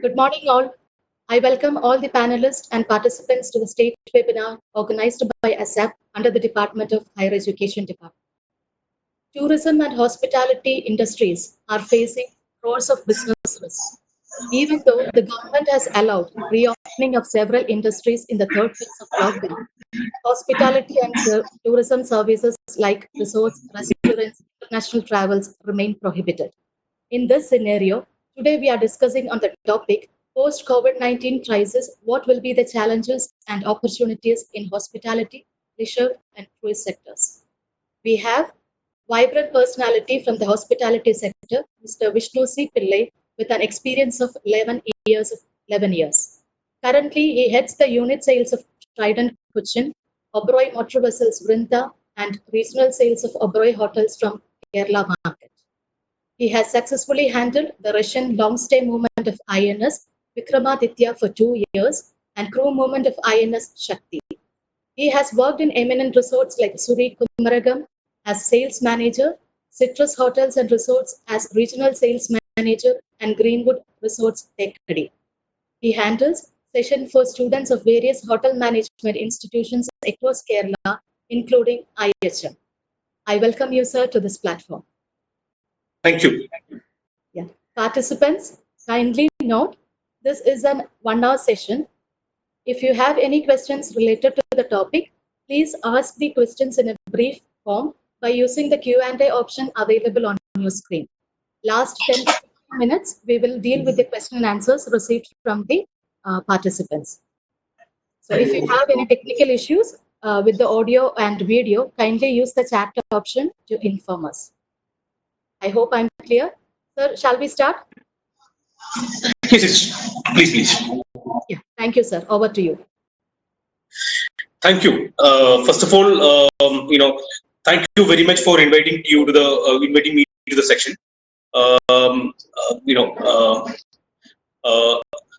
Good morning, all. I welcome all the panelists and participants to the state webinar organized by ASAP under the Department of Higher Education Department. Tourism and hospitality industries are facing crores of business risks. Even though the government has allowed reopening of several industries in the third phase of lockdown, hospitality and tourism services like resorts, restaurants, international travels remain prohibited. In this scenario, today we are discussing on the topic post COVID-19 crisis, what will be the challenges and opportunities in hospitality, leisure, and cruise sectors. We have vibrant personality from the hospitality sector, Mr. Vishnu C. Pillai, with an experience of 11 years. Currently, he heads the unit sales of Trident Cochin, Oberoi Motor Vessels Vrinda, and regional sales of Oberoi Hotels from Kerala market. He has successfully handled the Russian long-stay movement of INS Vikramaditya for 2 years and crew movement of INS Shakti. He has worked in eminent resorts like Suri Kumaragam as sales manager, Citrus Hotels and Resorts as regional sales manager, and Greenwood Resorts Tekkady. He handles sessions for students of various hotel management institutions across Kerala, including IHM. I welcome you, sir, to this platform. Thank you. Yeah. Participants, kindly note this is an 1-hour session. If you have any questions related to the topic, please ask the questions in a brief form by using the Q&A option available on your screen. Last 10 to 15 minutes, we will deal with the question and answers received from the participants. So if you have any technical issues with the audio and video, kindly use the chat option to inform us. I hope I'm clear. Sir, shall we start? Yes, please. Yeah, thank you, sir. Over to you. Thank you. First of all, thank you very much for inviting me to the section.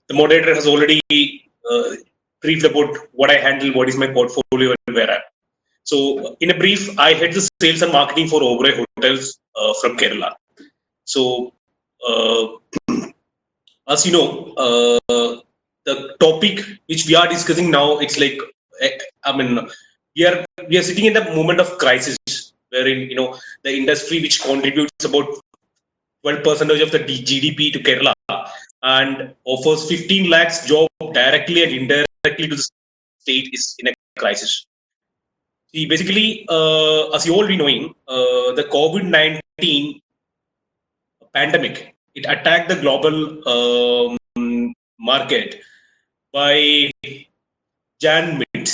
The moderator has already briefed about what I handle, what is my portfolio, and where I'm. So, in a brief, I head the sales and marketing for Oberoi Hotels from Kerala. So, as you know, the topic which we are discussing now, it's like, we are sitting in the moment of crisis, wherein the industry which contributes about 12% of the GDP to Kerala and offers 15 lakhs job directly and indirectly to the state is in a crisis. See, basically, as you all be knowing, the COVID-19 pandemic, it attacked the global market by Jan mid.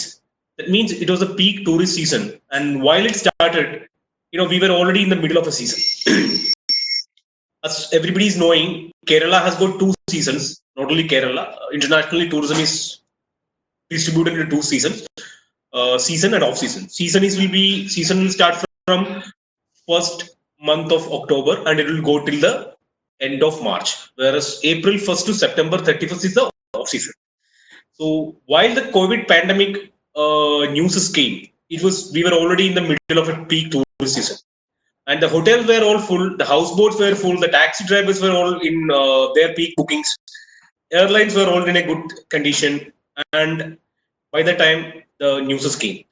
That means it was a peak tourist season, and while it started, we were already in the middle of a season. As everybody is knowing, Kerala has got 2 seasons. Not only Kerala, internationally tourism is distributed into 2 seasons: season and off season. Season will start from first month of October and it will go till the end of March, whereas April 1st to September 31st is the off season. So while the COVID pandemic news came, we were already in the middle of a peak tourist season, and the hotels were all full, the houseboats were full, the taxi drivers were all in their peak bookings, airlines were all in a good condition, and by the time the news came,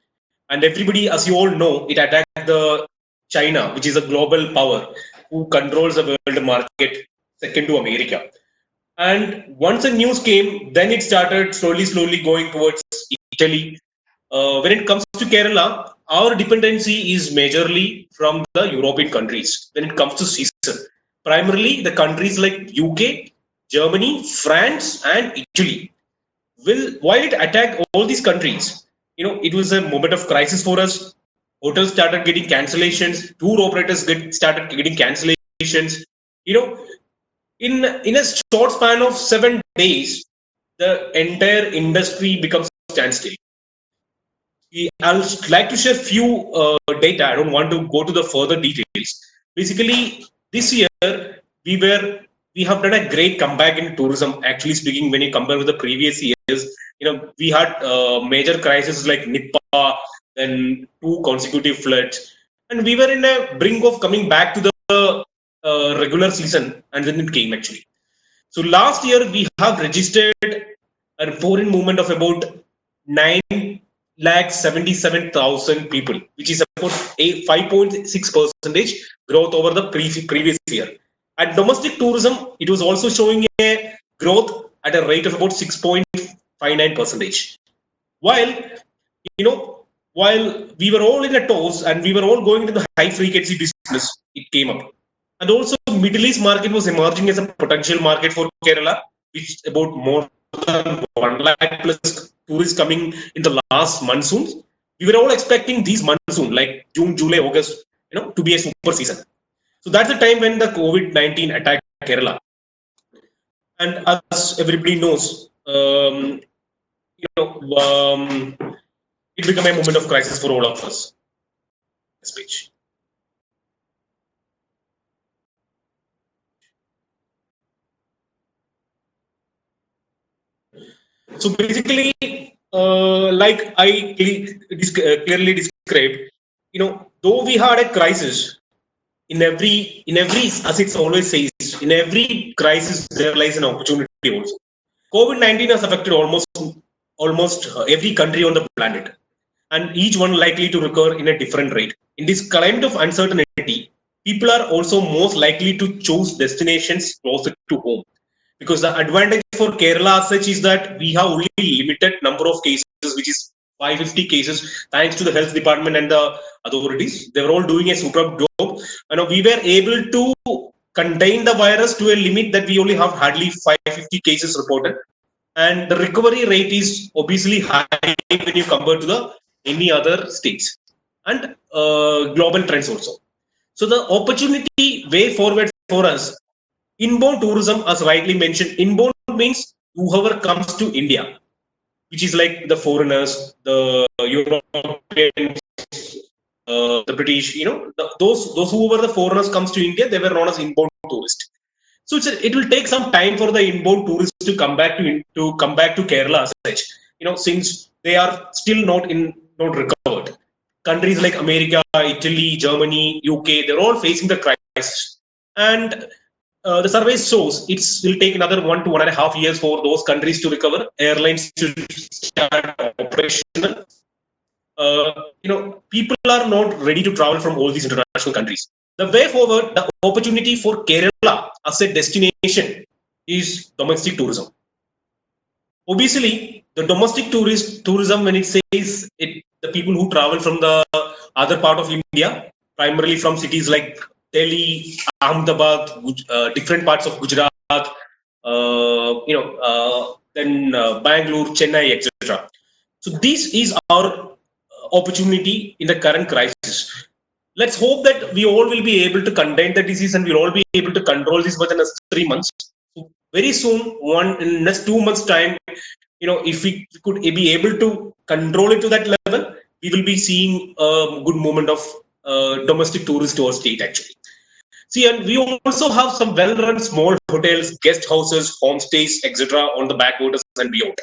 and everybody, as you all know, it attacked the China, which is a global power who controls the world market, second to America. And once the news came, then it started slowly going towards Italy. When it comes to Kerala, our dependency is majorly from the European countries when it comes to season. Primarily, the countries like UK, Germany, France, and Italy. While it attacked all these countries, it was a moment of crisis for us. Hotels started getting cancellations. Tour operators started getting cancellations. In a short span of 7 days, the entire industry becomes standstill. I'll like to share few data. I don't want to go to the further details. Basically, this year we have done a great comeback in tourism. Actually speaking, when you compare with the previous years, we had major crises like Nipah, then 2 consecutive floods, and we were in a brink of coming back to the regular season, and then it came actually. So last year we have registered a foreign movement of about 9,77,000 people, which is about a 5.6% growth over the previous year. At domestic tourism, it was also showing a growth at a rate of about 6.59%. While while we were all in a toss and we were all going into the high frequency business, it came up. And also Middle East market was emerging as a potential market for Kerala, which about more than 1 lakh plus tourists coming in the last monsoons. We were all expecting these monsoon like June, July, August, to be a super season. So that's the time when the COVID-19 attacked Kerala. And as everybody knows, it became a moment of crisis for all of us. Speech. So basically, like I clearly described, though we had a crisis, in every, as it always says, in every crisis there lies an opportunity also. COVID-19 has affected almost every country on the planet, and each one likely to recur in a different rate. In this climate of uncertainty, people are also most likely to choose destinations closer to home. Because the advantage for Kerala as such is that we have only limited number of cases, which is 550 cases, thanks to the health department and the authorities. They were all doing a superb job. We were able to contain the virus to a limit that we only have hardly 550 cases reported. And the recovery rate is obviously high when you compare to any other states and global trends also. So the opportunity way forward for us, inbound tourism, as rightly mentioned, inbound means whoever comes to India, which is like the foreigners, the Europeans, the British, those whoever the foreigners comes to India, they were known as inbound tourists. So it will take some time for the inbound tourists to come back to Kerala as such. Since they are still not recovered. Countries like America, Italy, Germany, UK, they're all facing the crisis. And the survey shows it will take another 1 to 1.5 years for those countries to recover, airlines to start operational. People are not ready to travel from all these international countries. The way forward, the opportunity for Kerala as a destination is domestic tourism. Obviously, the domestic tourism, when it says it, the people who travel from the other part of India, primarily from cities like Delhi, Ahmedabad, different parts of Gujarat, then Bangalore, Chennai, etc. So this is our opportunity in the current crisis. Let's hope that we all will be able to contain the disease and we'll all be able to control this within the next 3 months. So very soon, in the next 2 months' time, if we could be able to control it to that level, we will be seeing a good movement of domestic tourists to our state actually. See, and we also have some well-run small hotels, guest houses, homestays, etc. on the backwaters and beyond.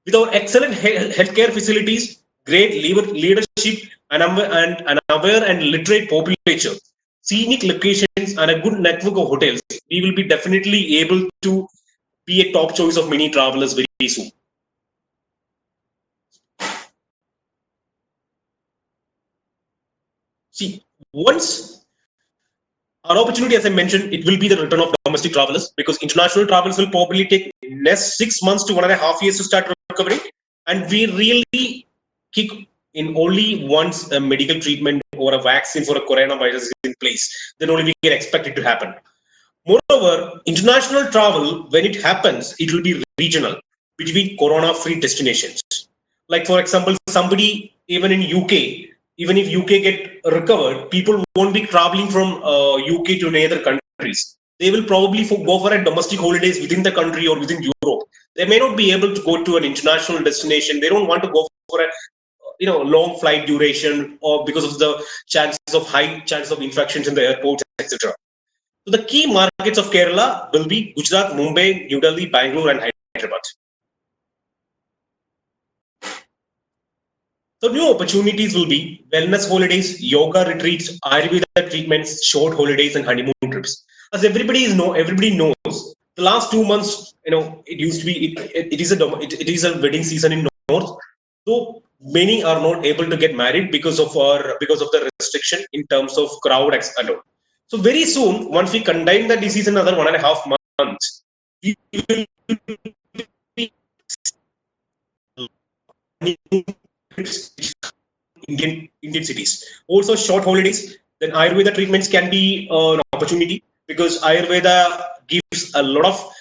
With our excellent healthcare facilities, great leadership, and an aware and literate population, scenic locations, and a good network of hotels, we will be definitely able to be a top choice of many travelers very soon. See, once our opportunity, as I mentioned, it will be the return of domestic travelers, because international travels will probably take next 6 months to 1.5 years to start recovering, and we really kick in only once a medical treatment or a vaccine for a coronavirus is in place, then only we can expect it to happen. Moreover, international travel, when it happens, it will be regional between corona-free destinations. Like for example, somebody even in UK, even if UK get recovered, people won't be traveling from UK to any other countries. They will probably go for a domestic holidays within the country or within Europe. They may not be able to go to an international destination. They don't want to go for a long flight duration, or because of the high chances of infections in the airports, etc. So the key markets of Kerala will be Gujarat, Mumbai, New Delhi, Bangalore, and Hyderabad. So new opportunities will be wellness holidays, yoga retreats, Ayurveda treatments, short holidays, and honeymoon trips. As everybody knows, the last 2 months, it used to be it is a wedding season in North. So many are not able to get married because of the restriction in terms of crowd and all. So very soon, once we contain the disease in another 1.5 months, we will be Indian cities. Also, short holidays. Then Ayurveda treatments can be an opportunity because Ayurveda gives a lot of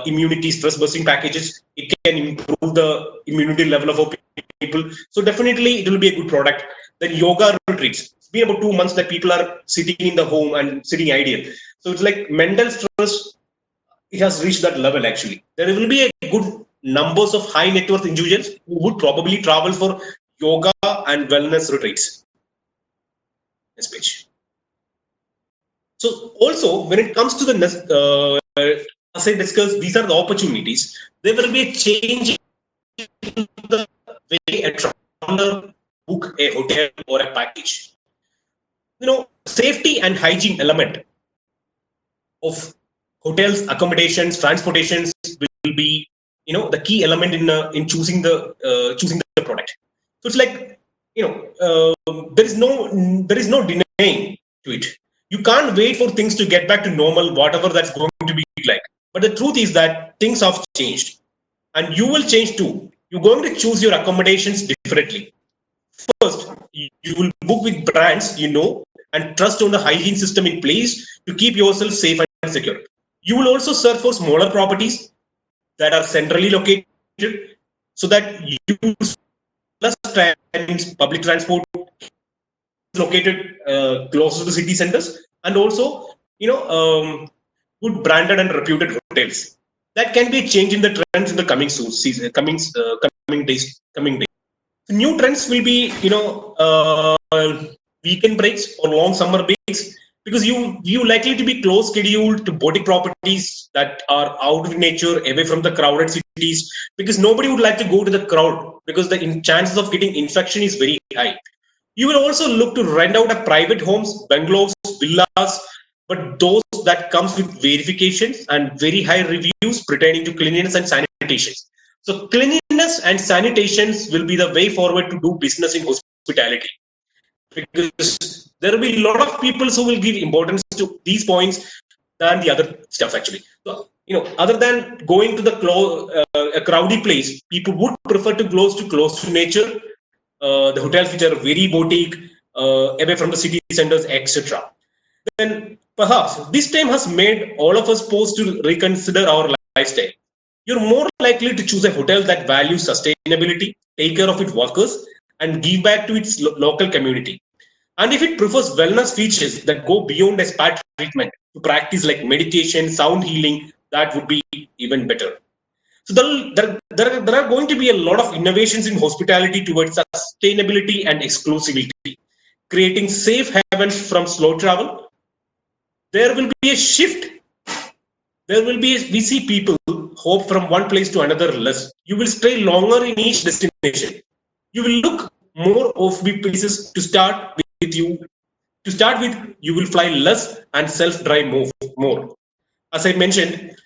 immunity stress busting packages. It can improve the immunity level of our people. So definitely it will be a good product. Then yoga retreats. It's been about 2 months that people are sitting in the home and sitting ideal. So it's like mental stress. It has reached that level actually. There will be a good numbers of high net worth individuals who would probably travel for yoga and wellness retreats. Next page. So also when it comes to the as I discussed, these are the opportunities. There will be a change in the way a traveler book a hotel or a package. Safety and hygiene element of hotels, accommodations, transportations will be the key element in choosing the product. So it's like there is no denying to it. You can't wait for things to get back to normal, whatever that's going to be like. But the truth is that things have changed, and you will change too. You're going to choose your accommodations differently. First, you will book with brands and trust on the hygiene system in place to keep yourself safe and secure. You will also search for smaller properties that are centrally located so that you plus public transport located close to the city centers, and also good branded and reputed hotels. That can be a change in the trends in the coming days. New trends will be weekend breaks or long summer breaks, because you likely to be close scheduled to boutique properties that are out of nature, away from the crowded cities, because nobody would like to go to the crowd because the chances of getting infection is very high. You will also look to rent out a private homes, bungalows, villas, but those that comes with verifications and very high reviews pertaining to cleanliness and sanitation. So cleanliness and sanitations will be the way forward to do business in hospitality, because there will be a lot of people who will give importance to these points than the other stuff actually. So, other than going to the a crowded place, people would prefer to close to nature, the hotels which are very boutique, away from the city centers, etc. Then perhaps this time has made all of us supposed to reconsider our lifestyle. You're more likely to choose a hotel that values sustainability, take care of its workers, and give back to its local community. And if it prefers wellness features that go beyond a spa treatment to practice like meditation, sound healing, that would be even better. So there are going to be a lot of innovations in hospitality towards sustainability and exclusivity, creating safe havens from slow travel. There will be a shift. We see people hop from one place to another less. You will stay longer in each destination. You will look more offbeat places to start with. You will fly less and self-drive more. As I mentioned,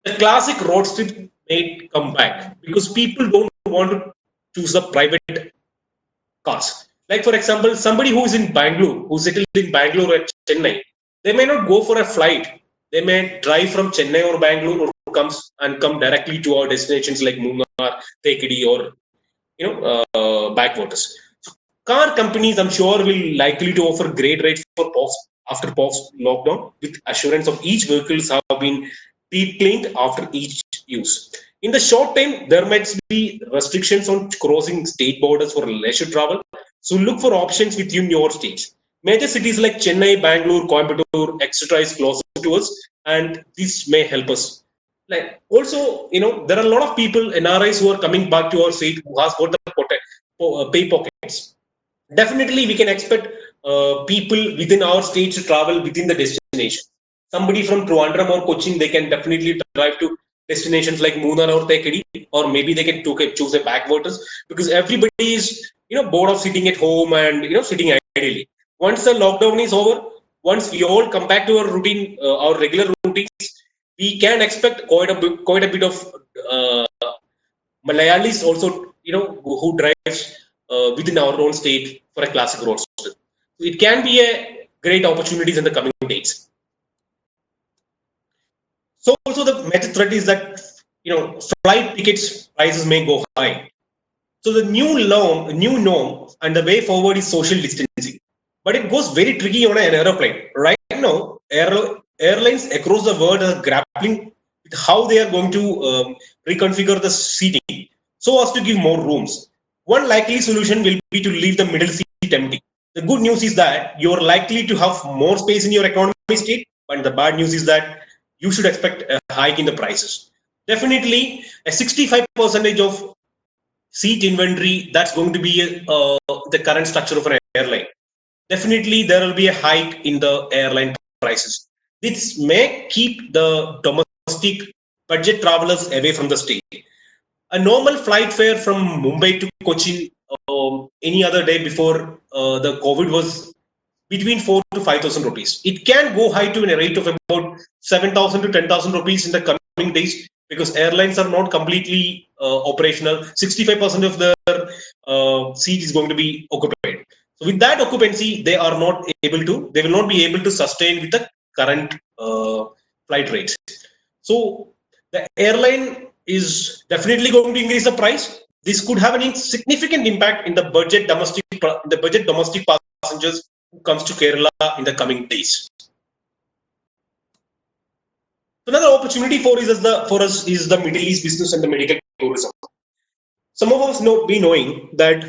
the classic road trip may come back because people don't want to choose the private cars. Like for example, somebody who is in Bangalore, who settled in Bangalore or Chennai, they may not go for a flight. They may drive from Chennai or Bangalore or come directly to our destinations like Munnar, Thekedi, or backwaters. So car companies, I'm sure, will likely to offer great rates for after post lockdown, with assurance of each vehicles have been deep cleaned after each use. In the short time, there might be restrictions on crossing state borders for leisure travel. So look for options within your states. Major cities like Chennai, Bangalore, Coimbatore, etc. is closer to us, and this may help us. Like also, there are a lot of people, NRIs, who are coming back to our state who has got the pay pockets. Definitely, we can expect people within our state to travel within the destination. Somebody from Trivandrum or Cochin, they can definitely drive to destinations like Munnar or Thekedi, or maybe they can choose a backwaters, because everybody is bored of sitting at home and sitting ideally. Once the lockdown is over, once we all come back to our routine, our regular routines, we can expect quite a bit of Malayalis also, who drives within our own state for a classic roadster. So it can be a great opportunities in the coming days. So also the major threat is that flight tickets prices may go high. So the new norm and the way forward is social distancing. But it goes very tricky on an aeroplane. Right now, airlines across the world are grappling with how they are going to reconfigure the seating so as to give more rooms. One likely solution will be to leave the middle seat empty. The good news is that you are likely to have more space in your economy seat, but the bad news is that you should expect a hike in the prices. Definitely, a 65% of seat inventory, that's going to be the current structure of an airline. Definitely, there will be a hike in the airline prices. This may keep the domestic budget travelers away from the state. A normal flight fare from Mumbai to Cochin any other day before the COVID was between 4 to 5,000 rupees. It can go high to a rate of about 7,000 to 10,000 rupees in the coming days because airlines are not completely operational. 65% of their seat is going to be occupied. So with that occupancy, they will not be able to sustain with the current flight rates. So the airline is definitely going to increase the price. This could have a significant impact in the budget domestic passengers who comes to Kerala in the coming days. Another opportunity for us is the Middle East business and the medical tourism. Some of us be knowing that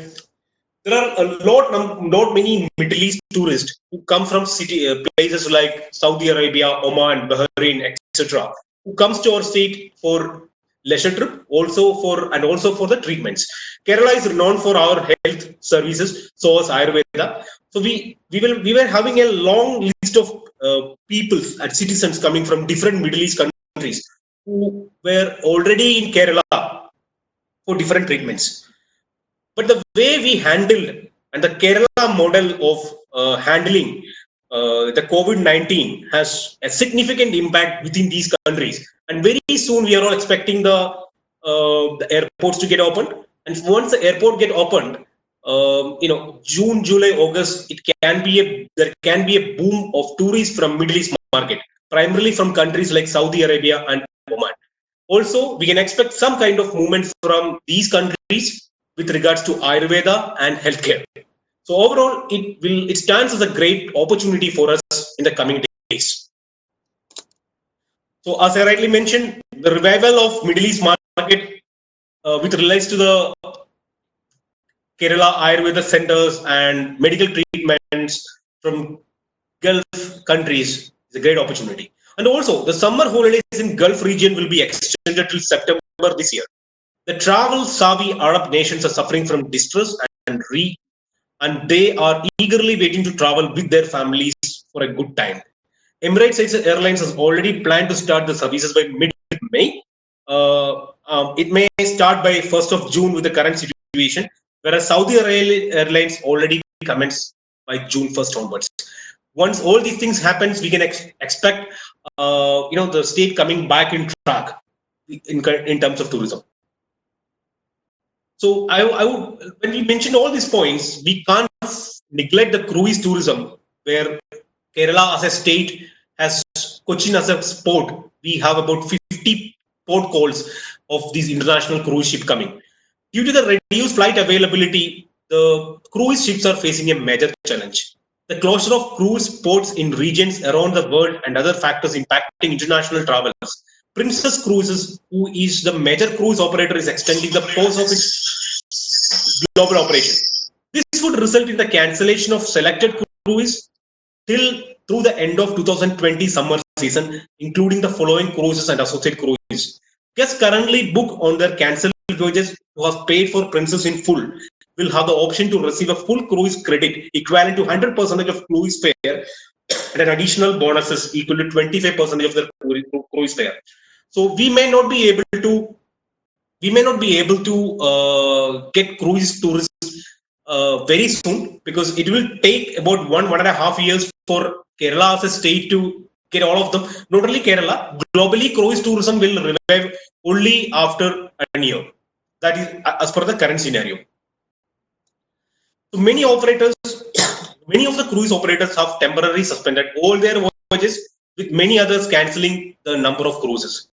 there are not many Middle East tourists who come from places like Saudi Arabia, Oman, Bahrain, etc., who comes to our state for leisure trip, also for the treatments. Kerala is known for our health services, so is Ayurveda. So we were having a long list of people and citizens coming from different Middle East countries who were already in Kerala for different treatments. But the way we handled and the Kerala model of handling the COVID-19 has a significant impact within these countries. And very soon we are all expecting the airports to get opened. And once the airport get opened, June, July, August, there can be a boom of tourists from Middle East market, primarily from countries like Saudi Arabia and Oman. Also, we can expect some kind of movement from these countries with regards to Ayurveda and healthcare. So overall, it stands as a great opportunity for us in the coming days. So as I rightly mentioned, the revival of Middle East market with relates to the Kerala Ayurveda centers and medical treatments from Gulf countries is a great opportunity. And also, the summer holidays in Gulf region will be extended till September this year. The travel-savvy Arab nations are suffering from distress and they are eagerly waiting to travel with their families for a good time. Emirates Airlines has already planned to start the services by mid-May. It may start by 1st of June with the current situation, whereas Saudi Airlines already commenced by June 1st onwards. Once all these things happens, we can expect the state coming back in track in terms of tourism. So I would, when we mention all these points, we can't neglect the cruise tourism, where Kerala as a state has Cochin as a port. We have about 50 port calls of these international cruise ships coming. Due to the reduced flight availability, the cruise ships are facing a major challenge. The closure of cruise ports in regions around the world and other factors impacting international travelers. Princess Cruises, who is the major cruise operator, is extending the pause of its global operation. This would result in the cancellation of selected cruises through the end of 2020 summer season, including the following cruises and associate cruises. Guests currently book on their cancelled voyages who have paid for Princess in full will have the option to receive a full cruise credit equivalent to 100% of cruise fare and an additional bonuses equal to 25% of the cruise fare. So we may not be able to get cruise tourists very soon, because it will take about 1.5 years for Kerala as a state to get all of them. Not only Kerala, globally cruise tourism will revive only after a year. That is as per the current scenario. So many operators, many of the cruise operators have temporarily suspended all their voyages, with many others cancelling the number of cruises.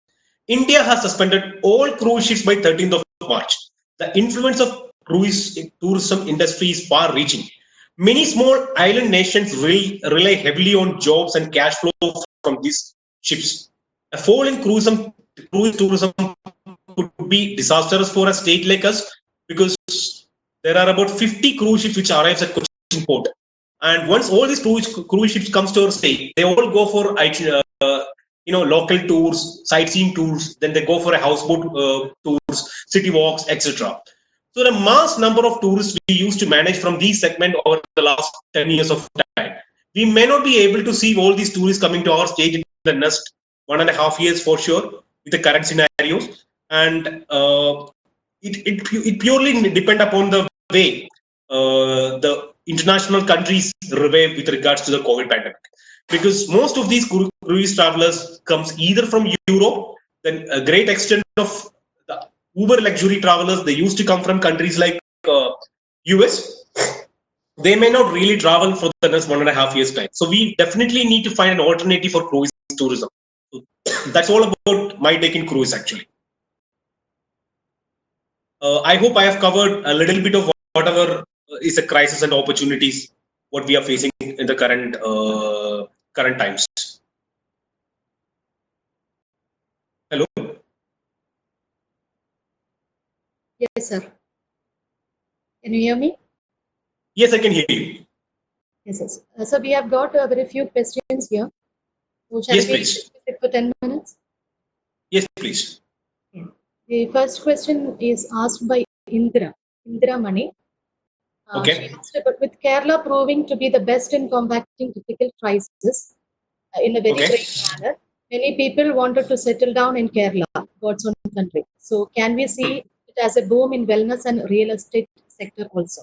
India has suspended all cruise ships by 13th of March. The influence of cruise tourism industry is far-reaching. Many small island nations rely heavily on jobs and cash flow from these ships. A fall in cruise tourism could be disastrous for a state like us, because there are about 50 cruise ships which arrives at Cochin port. And once all these cruise ships comes to our state, they all go for local tours, sightseeing tours. Then they go for a houseboat tours, city walks, etc. So the mass number of tourists we used to manage from these segment over the last 10 years of time, we may not be able to see all these tourists coming to our state in the next 1.5 years for sure with the current scenarios. And it purely depend upon the way the international countries revive with regards to the COVID pandemic. Because most of these cruise travelers comes either from Europe, then a great extent of the uber luxury travelers, they used to come from countries like US. They may not really travel for the next 1.5 years time. So we definitely need to find an alternative for cruise tourism. That's all about my take in cruise actually. I hope I have covered a little bit of whatever is a crisis and opportunities what we are facing in the current times. Hello. Yes, sir. Can you hear me? Yes, I can hear you. Yes, yes. So we have got very few questions here. So shall Yes, we please. sit for 10 minutes? Yes, please. Yeah. The first question is asked by Indra Mani. Okay. She asked about, with Kerala proving to be the best in combating difficult crises in a very great manner, many people wanted to settle down in Kerala, God's own country. So can we see it as a boom in wellness and real estate sector also?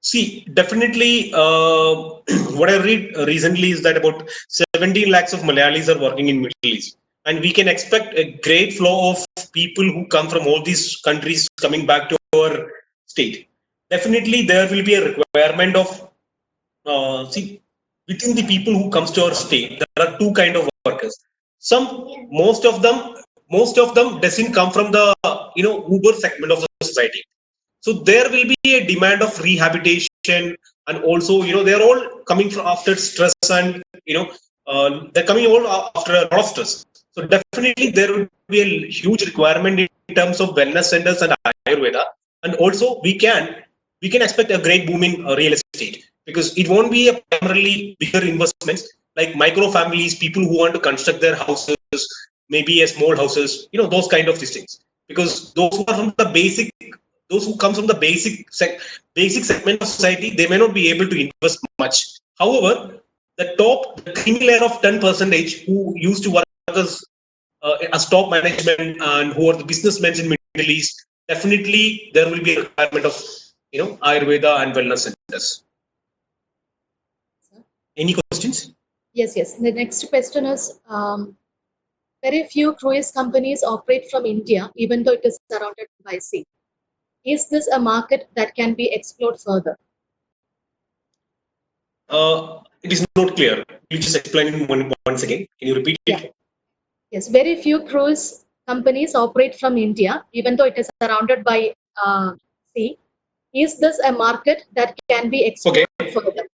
See, definitely, what I read recently is that about 17 lakhs of Malayalis are working in Middle East. And we can expect a great flow of people who come from all these countries coming back to our state. Definitely, there will be a requirement of, within the people who comes to our state, there are two kind of workers. Most of them doesn't come from the, Uber segment of the society. So there will be a demand of rehabilitation, and also, they're all coming from after stress, and they're coming all after a lot of stress. So definitely there will be a huge requirement in terms of wellness centers and Ayurveda, and also we can expect a great boom in real estate, because it won't be a primarily bigger investments like micro families, people who want to construct their houses, maybe a small houses, those kind of things. Because those who are from the those who come from the basic segment of society, they may not be able to invest much. However, the creamy layer of 10% who used to work as top management and who are the businessmen in Middle East, definitely there will be a requirement of Ayurveda and wellness centers. Any questions? Yes, yes. The next question is, very few cruise companies operate from India, even though it is surrounded by sea. Is this a market that can be explored further? It is not clear. Will you just explain it once again? Can you repeat it? Yes, very few cruise companies operate from India, even though it is surrounded by sea. Is this a market that can be explored further?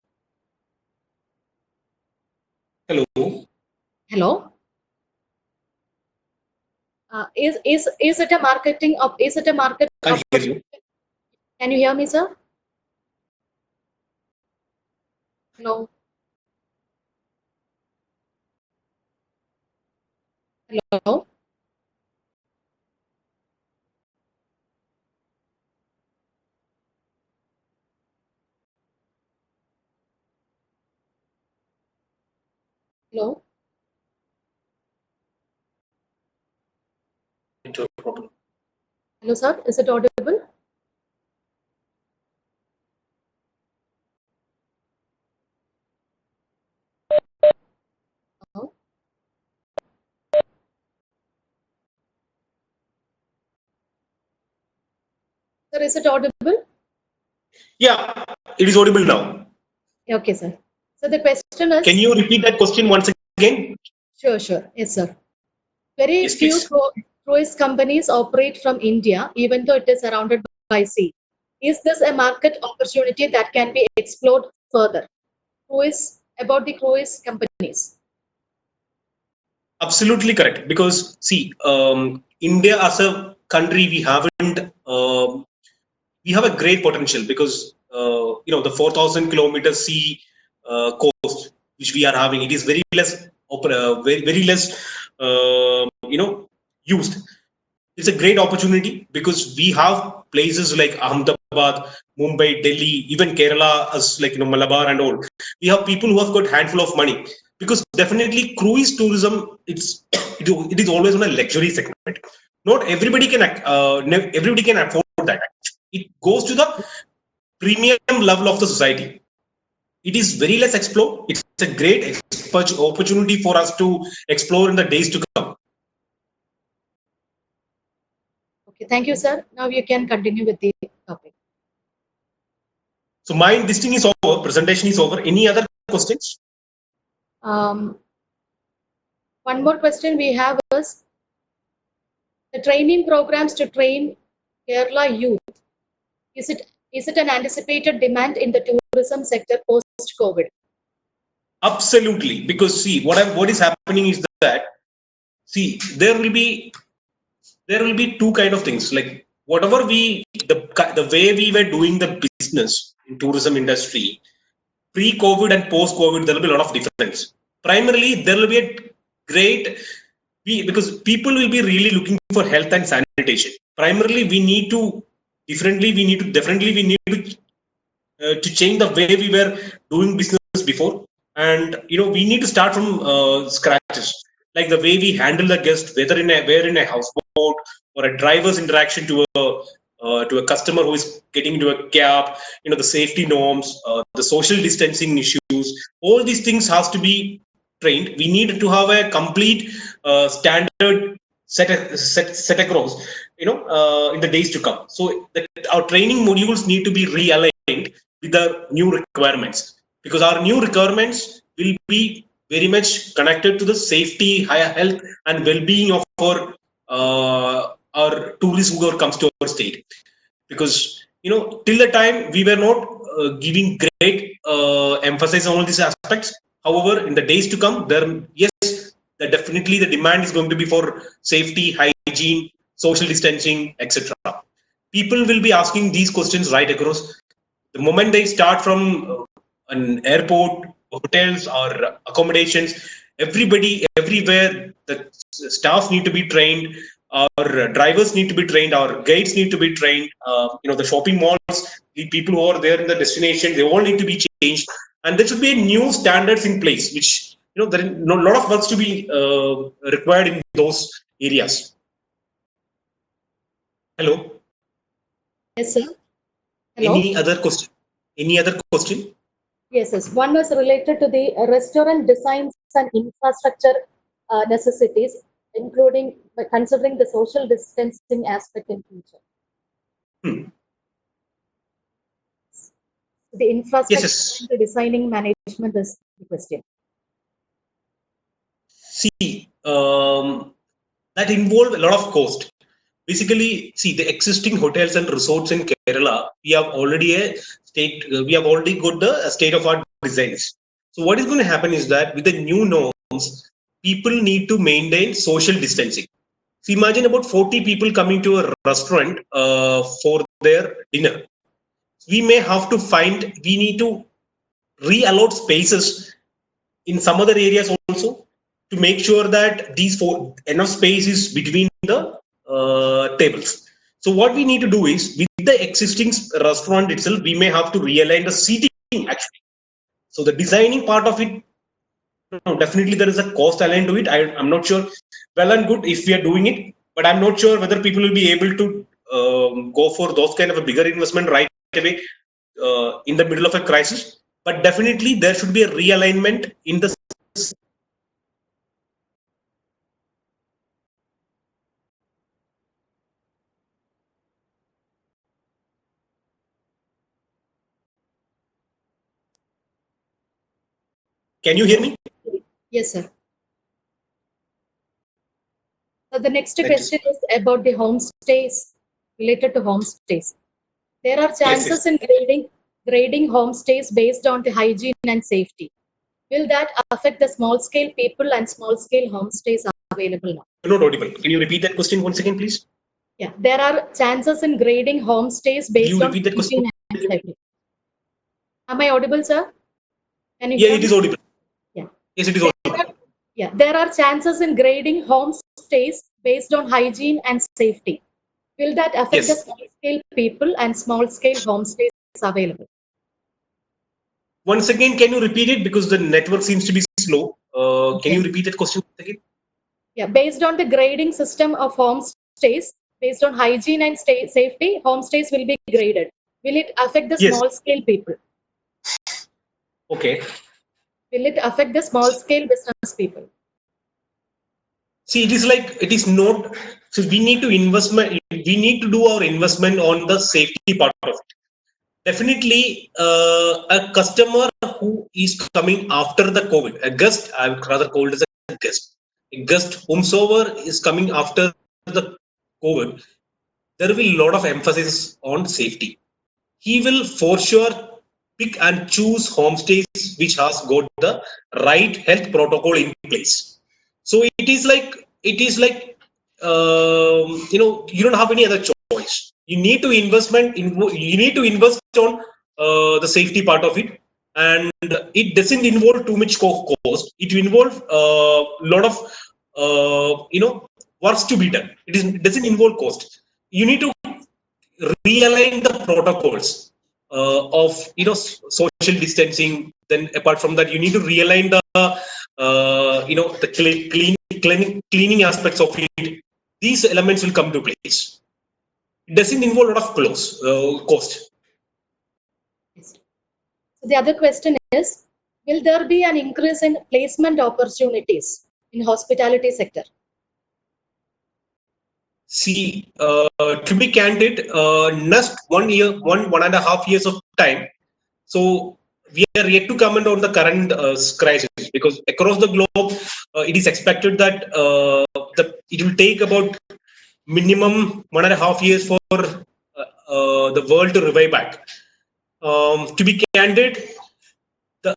Hello. Hello. Is it a marketing of? Is it a market? Can't hear you. Can you hear me, sir? Hello. Hello. Hello. Hello, sir. Is it audible? Sir, is it audible? Yeah, it is audible now. Okay, sir. So the question is. Can you repeat that question once again? Sure, sure. Yes, sir. Very Yes, few please. cruise companies operate from India, even though it is surrounded by sea. Is this a market opportunity that can be explored further? About the cruise companies. Absolutely correct. Because see, India as a country, we have a great potential because the 4,000 kilometer sea coast which we are having, it is very less very less used. It's a great opportunity because we have places like Ahmedabad, Mumbai, Delhi, even Kerala, as like Malabar and all. We have people who have got handful of money because definitely cruise tourism it is always on a luxury segment. Not everybody can everybody can afford that. It goes to the premium level of the society. It is very less explored. It's a great opportunity for us to explore in the days to come. Okay, thank you, sir. Now you can continue with the topic. So this thing is over. Presentation is over. Any other questions? One more question we have is the training programs to train Kerala youth. Is it an anticipated demand in the tourism sector post-COVID? Absolutely, because see what is happening is that see there will be two kind of things, like whatever the way we were doing the business in tourism industry pre-COVID and post-COVID, there will be a lot of difference. Primarily, there will be a great because people will be really looking for health and sanitation. Primarily, we need to definitely we need to change the way we were doing business before, and we need to start from scratches, like the way we handle the guest, whether in a houseboat or a driver's interaction to a customer who is getting into a cab, the safety norms, the social distancing issues, all these things has to be trained. We need to have a complete standard set across, in the days to come. So our training modules need to be realigned with the new requirements, because our new requirements will be very much connected to the safety, higher health, and well-being of our tourists who comes to our state. Because till the time we were not giving great emphasis on all these aspects. However, in the days to come, yes, that definitely the demand is going to be for safety, hygiene, social distancing, etc. People will be asking these questions right across. The moment they start from an airport, hotels, or accommodations, everybody, everywhere, the staff need to be trained, our drivers need to be trained, our guides need to be trained, the shopping malls, the people who are there in the destination, they all need to be changed, and there should be new standards in place, which there is a lot of works to be required in those areas. Hello. Yes, sir. Hello. Any other question? Any other question? Yes, yes. One was related to the restaurant designs and infrastructure necessities, including considering the social distancing aspect in future. The infrastructure Yes. and the designing management is the question. See, that involve a lot of cost. Basically, see, the existing hotels and resorts in Kerala, we have already got the state of art designs. So what is going to happen is that with the new norms, people need to maintain social distancing. So imagine about 40 people coming to a restaurant for their dinner. We need to re-allot spaces in some other areas also, to make sure that enough space is between the tables. So what we need to do is, with the existing restaurant itself, we may have to realign the seating actually. So the designing part of it, definitely there is a cost aligned to it. I'm not sure. Well and good if we are doing it, but I'm not sure whether people will be able to go for those kind of a bigger investment right away in the middle of a crisis. But definitely there should be a realignment in the Can you hear me? Yes, sir. So the next Thank you. question is about the homestays, related to homestays. There are chances in grading homestays based on the hygiene and safety. Will that affect the small scale people and small scale homestays available now? You're not audible. Can you repeat that question once again, please? Yeah, there are chances in grading homestays based you on repeat that question? hygiene and safety. Am I audible, sir? Can you Yeah, hear it me? is audible. Yeah. Yes, it is audible. Yeah, there are chances in grading homestays based on hygiene and safety. Will that affect the Yes. small scale people and small scale homestays available? Once again, can you repeat it because the network seems to be slow? Can you repeat that question again? Yeah, based on the grading system of homestays, based on hygiene and safety, homestays will be graded. Will it affect the Yes. small scale people? Okay. Will it affect the small scale business people? See, it is like it is not. So we need to investment. We need to do our investment on the safety part of it. Definitely, a customer who is coming after the COVID, a guest, I would rather call it as a guest. A guest whomsoever is coming after the COVID, there will be a lot of emphasis on safety. He will for sure pick and choose homestays which has got the right health protocol in place. So you don't have any other choice. You need to invest on the safety part of it, and it doesn't involve too much cost. It will involve a lot of works to be done. It doesn't involve cost. You need to realign the protocols of social distancing. Then apart from that, you need to realign the cleaning aspects of it. These elements will come to place. It doesn't involve a lot of cost. So the other question is, will there be an increase in placement opportunities in hospitality sector? See, to be candid, next 1.5 years of time. So we are yet to comment on the current crisis, because across the globe, it is expected that it will take about minimum 1.5 years for the world to revive back. To be candid, the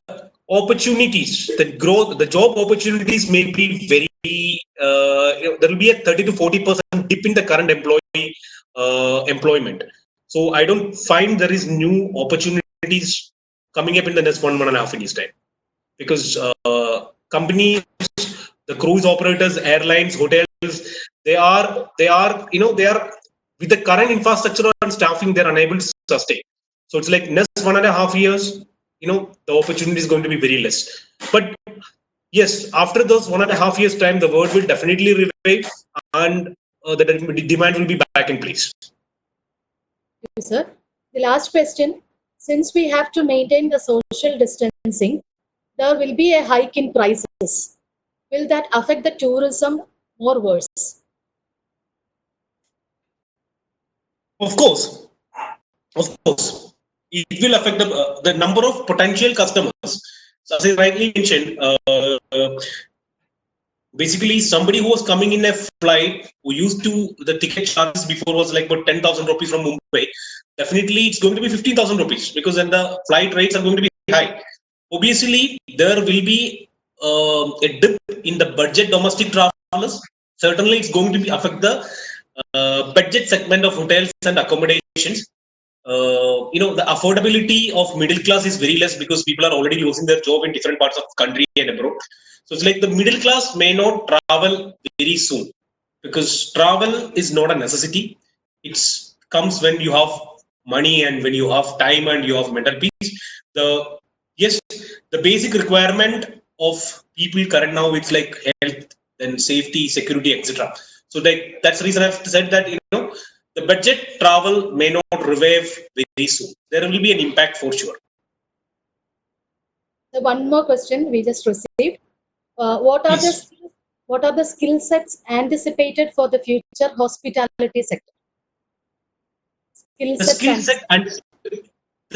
opportunities, the growth, the job opportunities may be very, there will be a 30 to 40% dip in the current employment. So I don't find there is new opportunities coming up in the next 1.5 years time, because companies, the cruise operators, airlines, hotels, they are with the current infrastructure and staffing, they're unable to sustain. So it's like next 1.5 years, the opportunity is going to be very less. But yes, after those 1.5 years time, the world will definitely revive, and the demand will be back in place. Thank you, sir. The last question, since we have to maintain the social distancing, there will be a hike in prices. Will that affect the tourism or worse? Of course, it will affect the number of potential customers. So as I rightly mentioned, basically somebody who was coming in a flight who used to, the ticket charges before was like about 10,000 rupees from Mumbai. Definitely, it's going to be 15,000 rupees, because then the flight rates are going to be high. Obviously, there will be a dip in the budget domestic travelers. Certainly, it's going to be affect the budget segment of hotels and accommodations. The affordability of middle class is very less, because people are already losing their job in different parts of the country and abroad. So it's like the middle class may not travel very soon, because travel is not a necessity. It comes when you have money and when you have time and you have mental peace. The basic requirement of people current now, it's like health, then safety, security, etc. So that's the reason I've said that the budget travel may not revive very soon. There will be an impact for sure. So one more question we just received. What are the skill sets anticipated for the future hospitality sector? The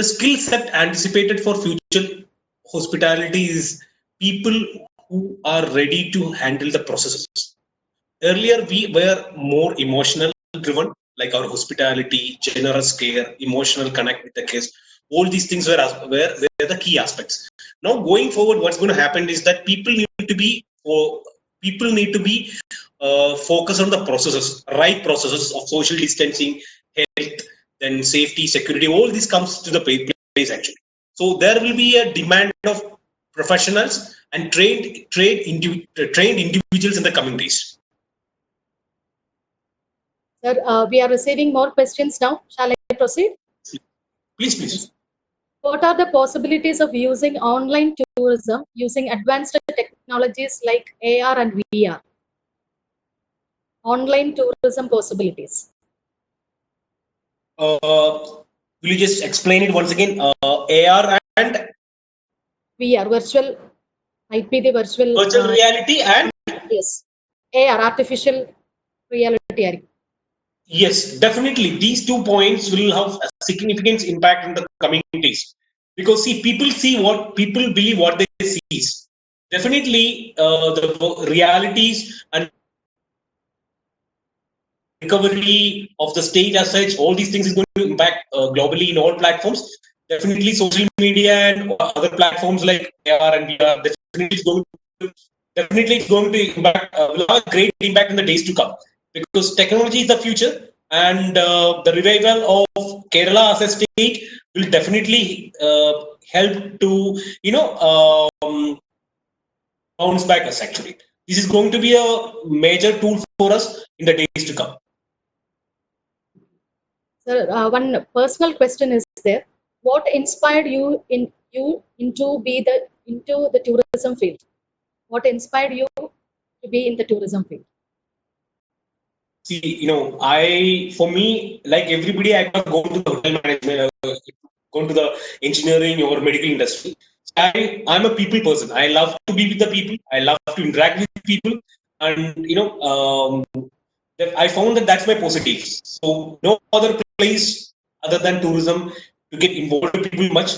skill set anticipated for future hospitality is people who are ready to handle the processes. Earlier, we were more emotional driven, like our hospitality, generous care, emotional connect with the guest. All these things were the key aspects. Now, going forward, what's going to happen is that people need to be focused on the processes, right processes of social distancing, health, then safety, security. All this comes to the place actually. So there will be a demand of professionals and trained individuals in the coming days. Sir, we are receiving more questions now. Shall I proceed? Please. What are the possibilities of using online tourism using advanced technologies like AR and VR? Online tourism possibilities. Will you just explain it once again? AR and VR, virtual, might be the virtual reality and yes, AR, artificial reality. Yes, definitely. These 2 points will have a significant impact in the coming days. Because see, people see what people believe what they see. Definitely, the realities and recovery of the state as such, all these things is going to impact globally in all platforms. Definitely, social media and other platforms like AR and VR definitely it's going to impact will have a great impact in the days to come, because technology is the future, and the revival of Kerala as a state will definitely help to bounce back us actually. This is going to be a major tool for us in the days to come. Sir, one personal question is there. What inspired you into the tourism field? What inspired you to be in the tourism field? See, for me, like everybody, I have gone to the hotel management, gone to the engineering or medical industry. I'm a people person. I love to be with the people. I love to interact with people, and I found that that's my positive. So no other place other than tourism to get involved with people much.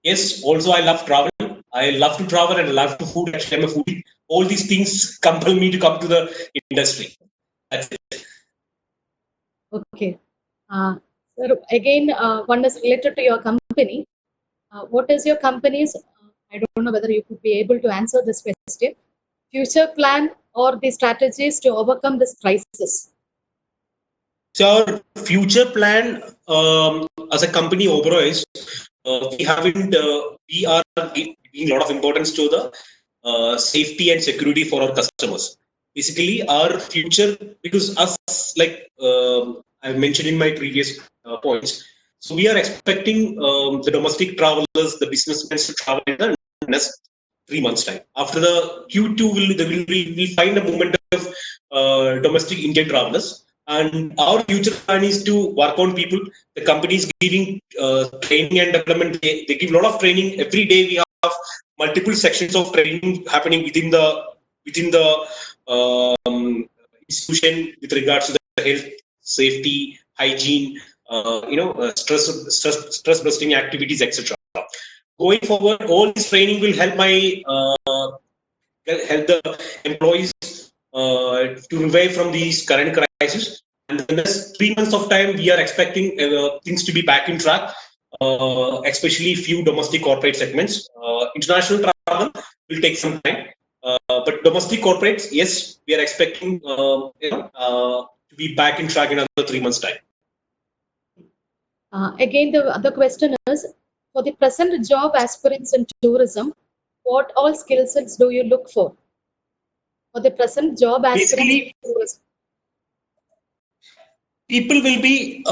Yes, also I love travel. I love to travel and I love to food. Actually, I'm a foodie. All these things compel me to come to the industry. That's it. Okay. Sir, again, one is related to your company. What is your company's, I don't know whether you could be able to answer this question, future plan or the strategies to overcome this crisis? So our future plan as a company Oberoi is we are giving a lot of importance to the safety and security for our customers. Basically, our future, because us, like I've mentioned in my previous points, so we are expecting the domestic travelers, the businessmen to travel in the next 3 months' time. After the Q2, we'll find a movement of domestic Indian travelers. And our future plan is to work on people. The company is giving training and development. They give a lot of training every day. We have multiple sections of training happening within the institution with regards to the health, safety, hygiene, stress busting activities, etc. Going forward, all this training will help help the employees to revive from these current crisis. And in the next 3 months of time, we are expecting things to be back in track, especially few domestic corporate segments. International travel will take some time, but domestic corporates, yes, we are expecting to be back in track in another 3 months' time. Again, the other question is, for the present job aspirants in tourism, what all skill sets do you look for? For the present job aspirants in tourism. People will be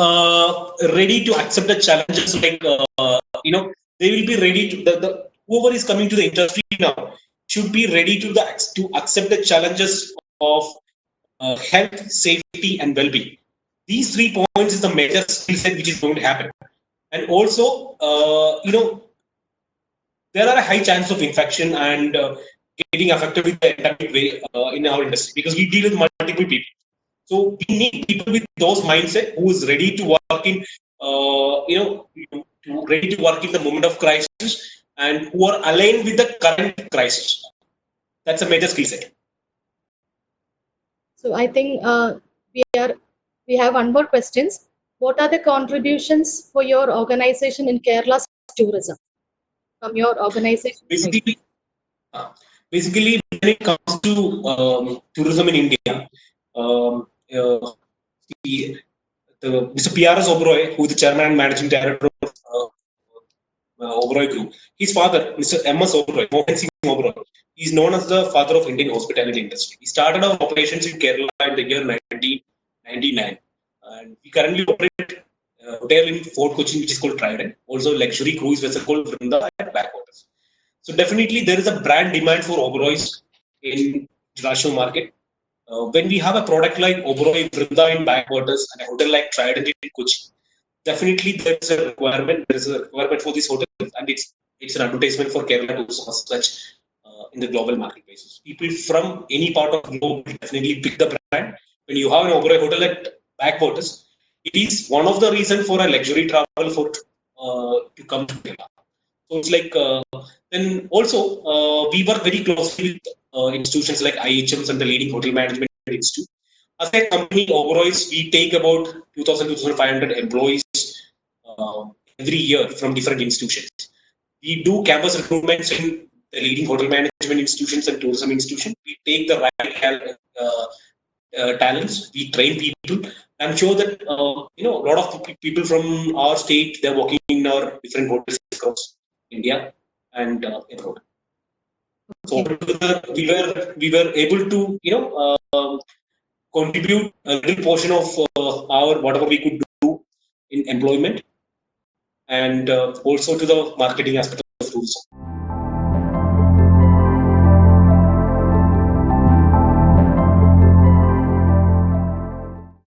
ready to accept the challenges, like they will be ready to whoever is coming to the industry now should be ready to accept the challenges of health, safety, and well-being. These 3 points is the major skill set which is going to happen. And also, there are a high chance of infection and getting affected with the endemic way in our industry, because we deal with multiple people. So we need people with those mindset who is ready to work in, ready to work in the moment of crisis, and who are aligned with the current crisis. That's a major skill set. So I think we have one more questions. What are the contributions for your organization in Kerala's tourism from your organization? Uh, Basically, when it comes to tourism in India, um, uh, the Mr. P.R.S. Oberoi, who is the chairman and managing director of Oberoi Group, his father, Mr. M.S. Oberoi, Mohan Singh Oberoi, is known as the father of Indian hospitality industry. He started our operations in Kerala in the year 1999, and we currently operate hotel in Fort Cochin, which is called Trident, also luxury cruise vessel called Vrinda at Backwaters. So definitely there is a brand demand for Oberoi's in international market. When we have a product like Oberoi Vrinda in Backwaters and a hotel like Trident in Kochi, definitely there is a requirement. There is a requirement for this hotel, and it's an advertisement for Kerala tourism as such in the global marketplaces. People from any part of the globe definitely pick the brand. When you have an Oberoi hotel at Backwaters, it is one of the reasons for a luxury travel for to come to Kerala. So it's like then also we work very closely with institutions like IHMs and the leading hotel management institute. As a company, Oberoi's, we take about 2,000 to 2,500 employees every year from different institutions. We do campus recruitments in the leading hotel management institutions and tourism institutions. We take the right talents. We train people. I'm sure that a lot of people from our state, they're working in our different hotels across India and abroad. So we were able to contribute a little portion of our whatever we could do in employment and also to the marketing aspect